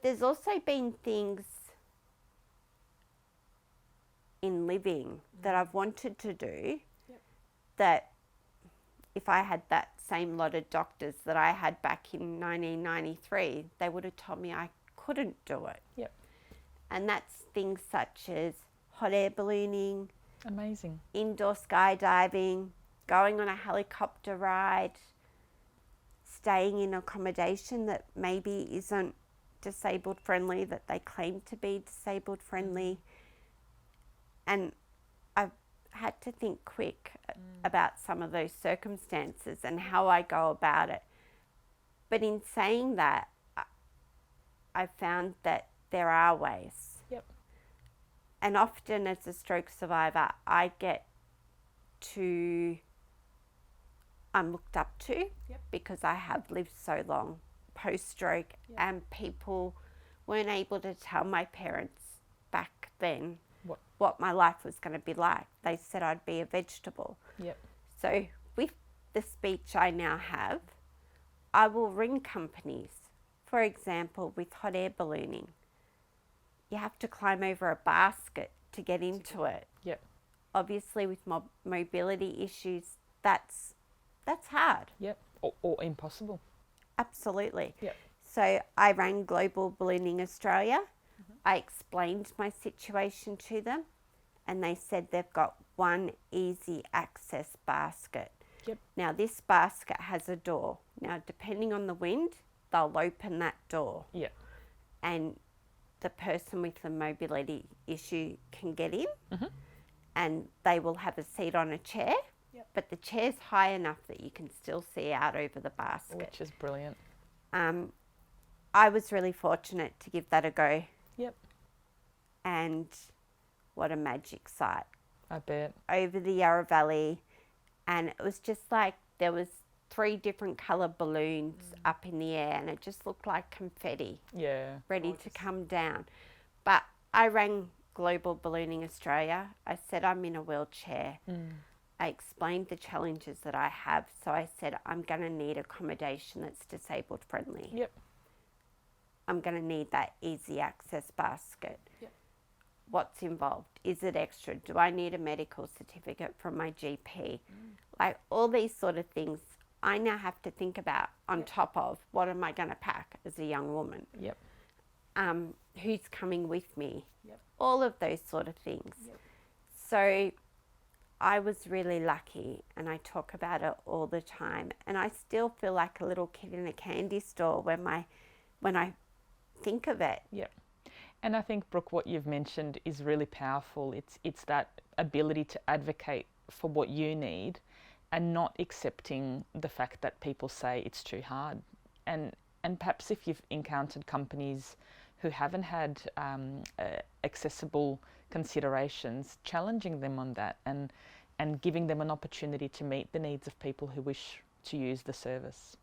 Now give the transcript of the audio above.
there's also been things in living that I've wanted to do that if I had that same lot of doctors that I had back in 1993, they would have told me I couldn't do it. Yep. And that's things such as hot air ballooning, Amazing. indoor skydiving, going on a helicopter ride, staying in accommodation that maybe isn't disabled friendly, that they claim to be disabled friendly. And I've had to think quick about some of those circumstances and how I go about it. But in saying that, I found that there are ways. Yep. And often as a stroke survivor, I'm looked up to because I have lived so long post-stroke, and people weren't able to tell my parents back then what my life was going to be like. They said I'd be a vegetable. Yep. So with the speech I now have, I will ring companies. For example, with hot air ballooning, you have to climb over a basket to get into it. Yep. Obviously, with mobility issues, that's hard. Yep. Or impossible. Absolutely. Yep. So I rang Global Ballooning Australia. I explained my situation to them, and they said they've got one easy access basket. Yep. Now, this basket has a door. Now, depending on the wind, they'll open that door. Yep. And the person with the mobility issue can get in, and they will have a seat on a chair, but the chair's high enough that you can still see out over the basket. Which is brilliant. I was really fortunate to give that a go. Yep. And what a magic sight. I bet. Over the Yarra Valley, and it was just like there was 3 different colour balloons up in the air, and it just looked like confetti. Yeah. Ready to come down. But I rang Global Ballooning Australia. I said I'm in a wheelchair. I explained the challenges that I have. So I said I'm going to need accommodation that's disabled friendly. Yep. I'm going to need that easy access basket. Yep. What's involved? Is it extra? Do I need a medical certificate from my GP? Like all these sort of things I now have to think about on top of what am I going to pack as a young woman? Yep. Who's coming with me? Yep. All of those sort of things. Yep. So I was really lucky, and I talk about it all the time, and I still feel like a little kid in a candy store when I think of it. Yep. And I think, Brooke, what you've mentioned is really powerful. It's that ability to advocate for what you need and not accepting the fact that people say it's too hard. And perhaps if you've encountered companies who haven't had accessible considerations, challenging them on that and giving them an opportunity to meet the needs of people who wish to use the service.